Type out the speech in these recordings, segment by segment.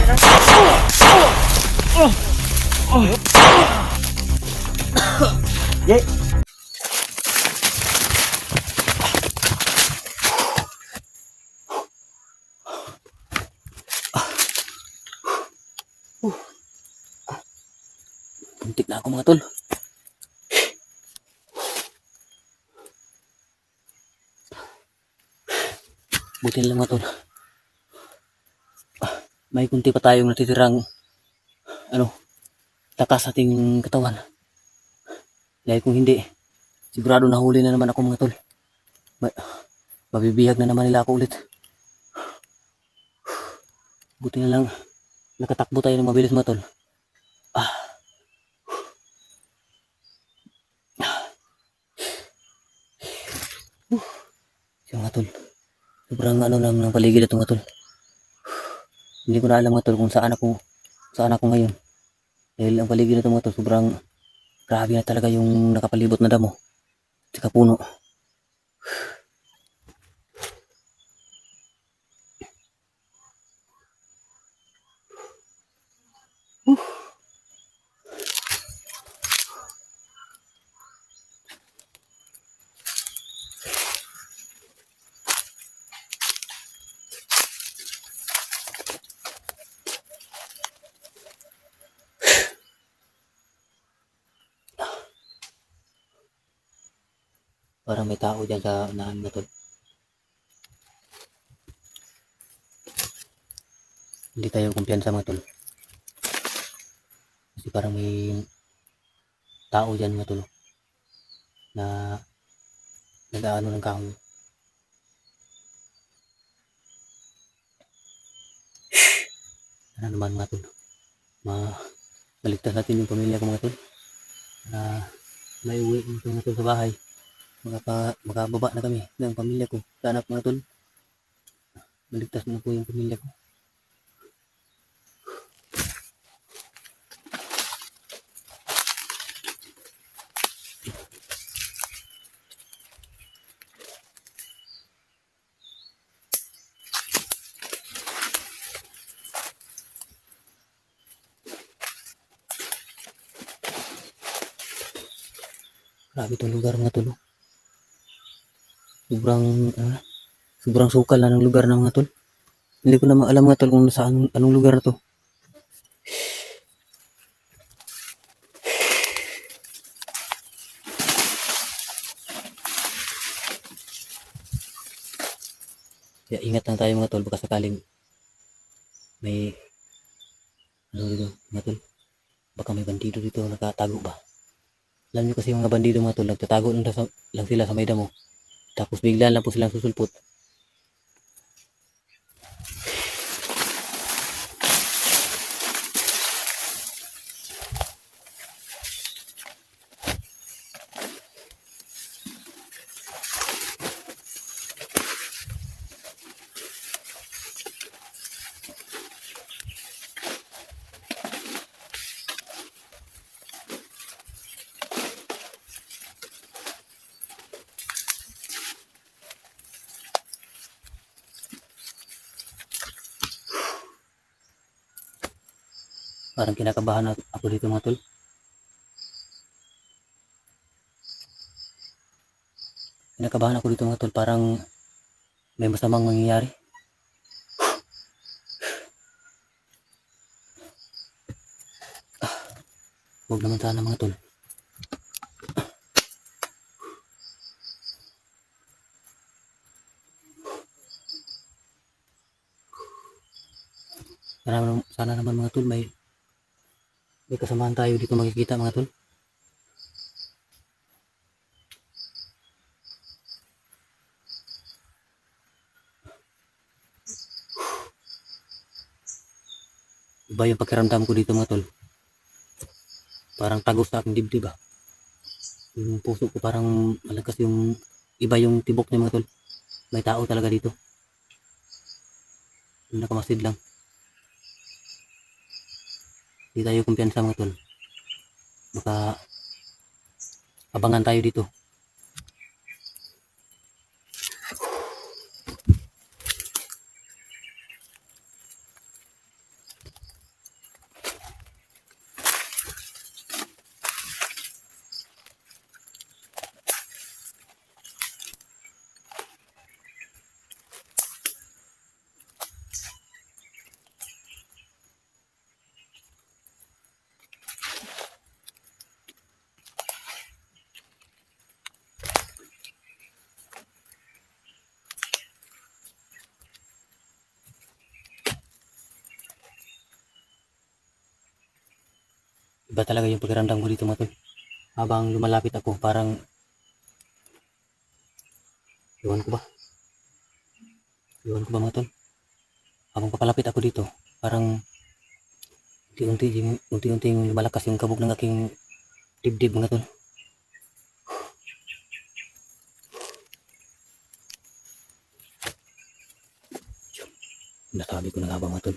Ye. Buntik na ako mga tol. Buti na lang mga tol. May kunti pa tayong natitirang takas sa ating katawan. Dahil kung hindi, sigurado nahuli na naman ako mga tol. Mabibihag na naman nila ako ulit. Buti na lang nakatakbo tayo ng mabilis mga tol. Siya mga tol. Sobrang lang ng paligid ito mga tol. Hindi ko na alam mga tol kung saan ako ngayon. Dahil ang paligid nito mga tol, sobrang grabe na talaga yung nakapalibot na damo. Tsaka puno. Parang may tao dyan sa unahan mga tol. Hindi tayo kumpiyansa mga tol. Kasi parang may tao dyan mga tol. Na nag-aano ng kahoy. Ano naman mga tol. Maligtas natin yung pamilya ko mga tol. Na may uwi mga tol sa bahay. Makababa na kami ng pamilya ko. Sa anak mga tol. Maligtas na po yung pamilya ko. Grabe itong lugar mga tol. Sobrang sukal na ng lugar na mga tol. Hindi ko na maalam mga tol kung saan, anong lugar na to. Kaya ingat lang tayo mga tol, baka sakaling may dito mga tol. Baka may bandido dito nakatago ba. Alam niyo kasi yung mga bandido mga tol, nagtatago lang sila sa may damo. Tapos bigla lang po silang susulpot. Parang kinakabahan ako dito mga tol. Kinakabahan ako dito mga tol, parang may masamang mangyayari. Huwag naman sana mga tol. Sana naman mga tol, may kasamahan tayo dito makikita mga tol. Iba yung pakiramdam ko dito mga tol. Parang tagos sa aking dibdib ba. Yung puso ko parang malakas yung iba yung tibok niya mga tol. May tao talaga dito. Yung nakamasid lang. Hindi tayo kumpiyansa mga tol. Baka abangan tayo dito. Iba talaga yung pakiramdam ko dito mga tol. Habang lumalapit ako, parang, iwan ko ba? Iwan ko ba mga tol? Habang papalapit ako dito, parang unti-unting lumalakas yung kabog ng aking dibdib mga tol. Nasabi ko na nga ba mga tol?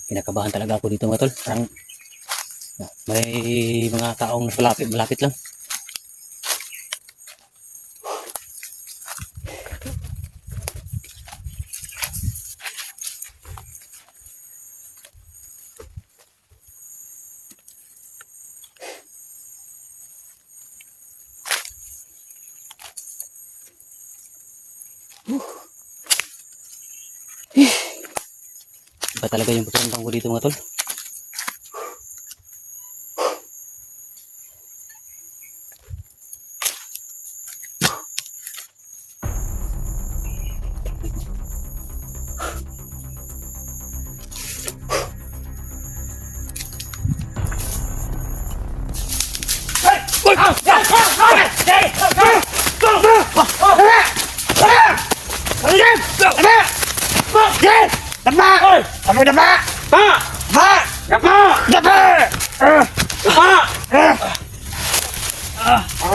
Kinakabahan talaga ako dito mga tol. Parang may mga taong malapit lang. Iba talaga yung pakiramdam ko dito mga tol.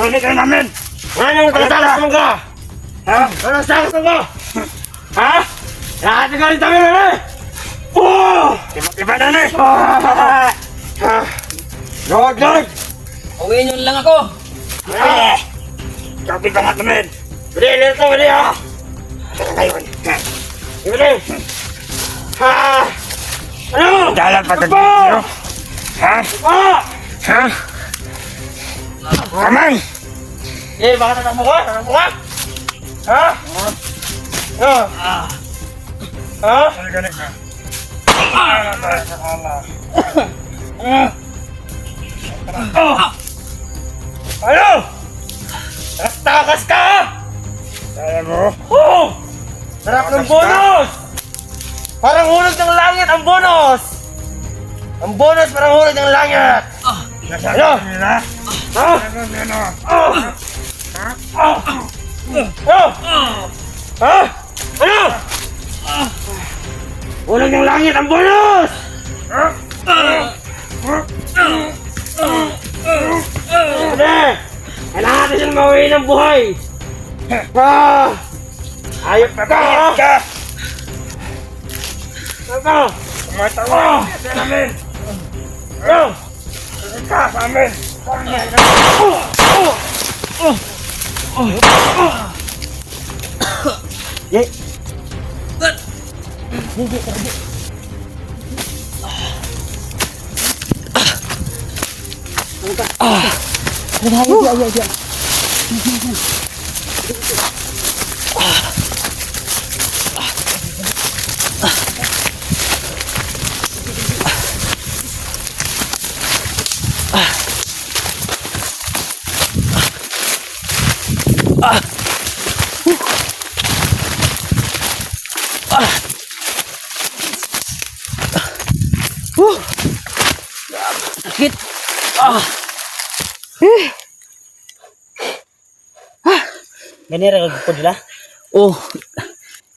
Ini kan namin. Ano ang talas mo ka? Ha? Ano ang talas mo ka? Ha? Lahat ng galit namin na eh! Iba na eh! Lord, Lord! Uwiin nyo lang ako! Kapit na nga namin! Bili, lito, bili ha! Saka ngayon! Bili! Ha? Ano? Dalang patagin nyo! Ha? Ha? Kamay! Eh, baka tatakbo ka? Tatakbo ka? Ha? Ha? Galing ka! Ano? Takas ka! Kaya mo? Sarap ng bonus! Parang hulog ng langit ang bonus! Ang bonus parang hulog ng langit! Nasabi nila? Ha? Ha? Ano? Hulog ng langit ang bonus! Hindi! Kailangan natin siyang mauwi ng buhay! Ayop ka! Ka! Ano? Tumatawa! Kasi namin! Ano? Ka sa amin! Sakit! Ganira ka po nila? Oh!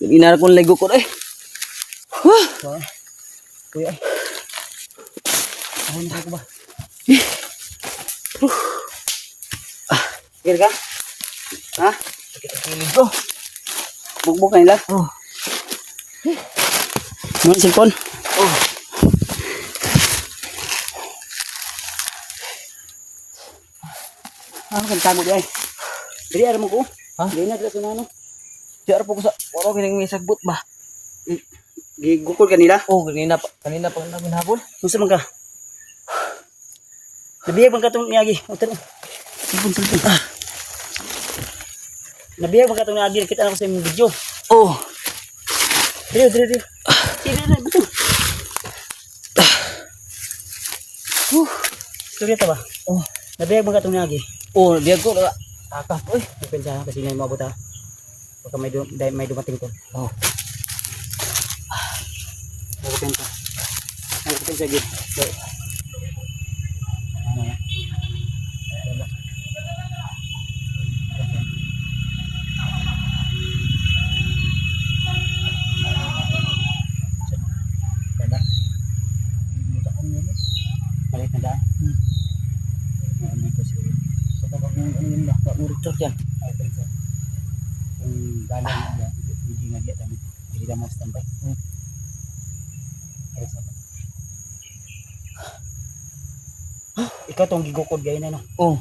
Inarap ko ng lego ko eh. Kuya ay. Ako na ko ba? Gir ka? Ha? Sakit ang kilid ko. Bugbog ka nila. Oh. Ano yung cellphone? Oh. kan tago di ay. Dili ara mo ko. Ha? Dili na dira sa ano. Diyan po ko sa wala ko may sagbot ba. Gigukol kanila. Oh, kanina pa namin habol. Unsa man ka? Nabiyag man katong niagi. Utan. Silpon. Nabiyag man katong niagi kita na ko sa imong video. Oh, Dili. Dili betul. Storya ta ba? oh, Nabiyag man katong niagi. oh, diyan ko na. Takas, oy. Pensa kasi ngay maabot ha. Baka may dumating to. Oh, Ako pensa gid. Balik na daan. Dito siguro. kapag yung na, muritor diyan. Ay, pensa. Kung dalan na hindi nga dia dami. Hindi na mo standby. Ay, sa ikaw tong gigukod gay na no. Oh,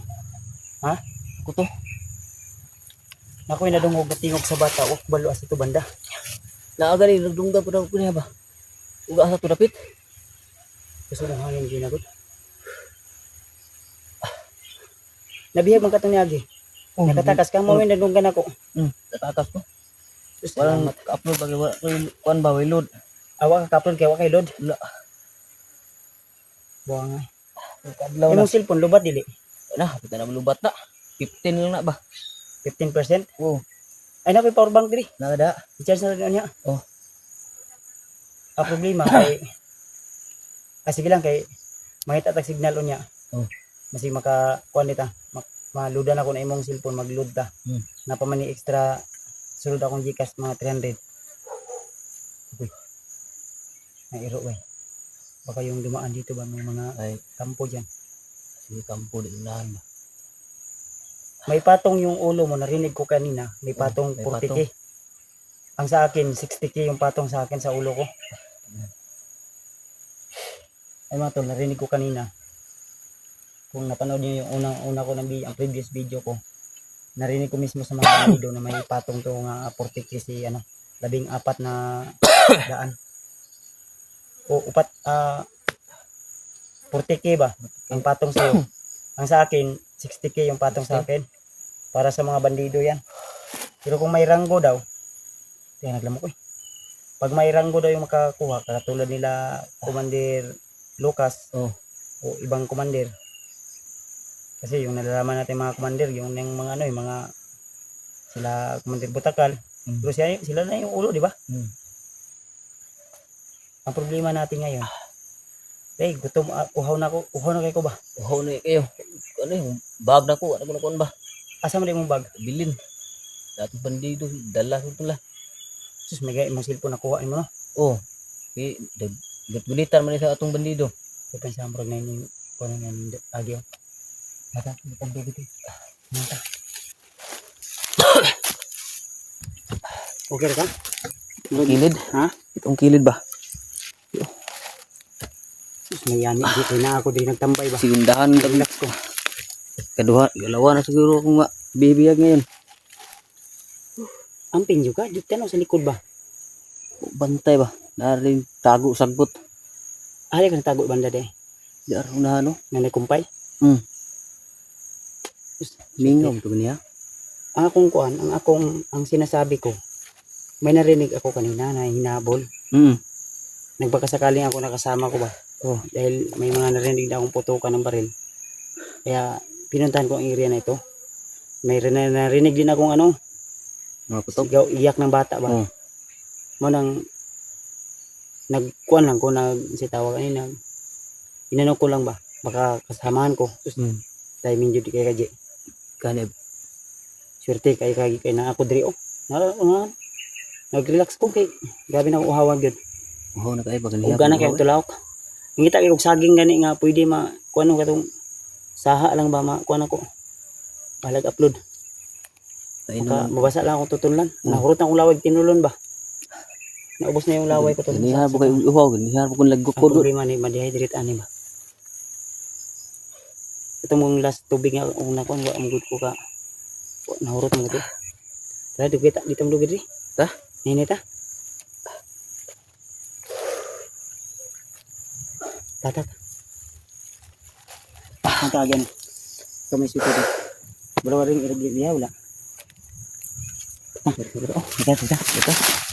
Ha? ako to. Nakoy nadungog na tingog sa bata. Wak balo as ito banda. Naagani nagdungga po daw ko niya ba. Uga sa to dapit. Gusto mong hangin ginagot. Nabihag man katong niagi. Oh, Nakatakas ka mo may nadunggan ako. Tatakas ko. Sus, Parang salamat. upload bagi wala ko kuan ba way load. Awa ka kapron kay wa kay load. Wala. Buang ay. Kadlaw na. Imong cellphone lubat dili. Na, kita na malubat na. 15 lang na ba? 15%. Oh, Ay na power bank diri. nagada. I-charge na rin niya. Oh. Ang problema kay sige lang kay mahita tag signal unya. Oh. Masig maka kuan dita. Maludan ako na imong cellphone magload ta. Napaman ni extra sulod akong Gcash mga 300. Uy. Nairo we. Baka yung dumaan dito ba may mga Ay, kampo diyan. sige kampo di unahan ba. May patong yung ulo mo, narinig ko kanina. May patong may 40k. Ang sa akin, 60k yung patong sa akin sa ulo ko. Ay mga tol, narinig ko kanina. Kung napanood niyo yung una ko ng ang previous video ko, narinig ko mismo sa mga video na may patong to nga 40k si 14 na daan. O 40k ba? Ang patong sa'yo. Ang sa akin, 60k yung patong sa akin. Para sa mga bandido yan. Pero kung may ranggo daw, tingnan naglamok ko eh. Pag may ranggo daw yung makakuha, katulad nila Commander Lucas Oh, o ibang commander. Kasi yung nalalaman natin mga commander, yung mga yung mga sila Commander Butakal. Pero sila na yung ulo, di ba? Ang problema natin ngayon, gutom, uhaw na kayo ko ba? uhaw na kayo. Ano yung bag na ko, ano ko na kuan ba? Asa mo din mong bag? Bilin. Dato bandido, dala ko tula. Sus, may gaya mong cellphone nakuha mo no? Oh, gat-gulitan man sa atong bandido. Kaya pensa mo na yung kung ano yung agyo. Mata, butang bibig eh. Mata. Okay ka? Kilid? Ha? Itong kilid ba? Sus, may yani. Dito na ako din nagtambay ba? Sigundahan Relax ko. Kaduha, galawa na siguro kung bibiyag ngayon. Amping juga, dito na sa likod ba? Bantay ba? Narin tago sagbot. Ali ka natago banda de. Di araw na ano? Nanay kumpay. Mingom to niya. Ang akong kuan, ang sinasabi ko, may narinig ako kanina na hinabol. Nagbakasakaling ako nakasama ko ba? Oh, dahil may mga narinig na akong putukan ng baril. Kaya pinuntahan ko ang area na ito. May narinig din akong Mga putok. sigaw, iyak ng bata ba? Oh. Mo nang nagkuan lang ko si tawag kanina. Inano ko lang ba? Baka kasamahan ko. Dahil minyo di kay kaji. Kanib. Swerte kay na ako diri nag-relax ko kay gabi na uhawan gyud. Oh, na kay Ug baganiya. gana kay tulawak. Ngita kay og saging gani nga pwede kuano katong saha lang ba kuan ako. Balag upload. Maka mabasa lang akong tutulan. Nahurot na akong laway tinulon ba. Naubos na yung laway ko to. Ganihan po kayo uhaw, ganihan po kung lagkok ko Ang doon. problema ni ma-dehydrate ani ba. ito mong last tubig nga una ko wa mo ko ka nahurot mo to. Tara dito mo diri. Ta, nini ta. Tata. Ang tagan. Kamay sito dito. Wala ring irigya wala. Ah, ito.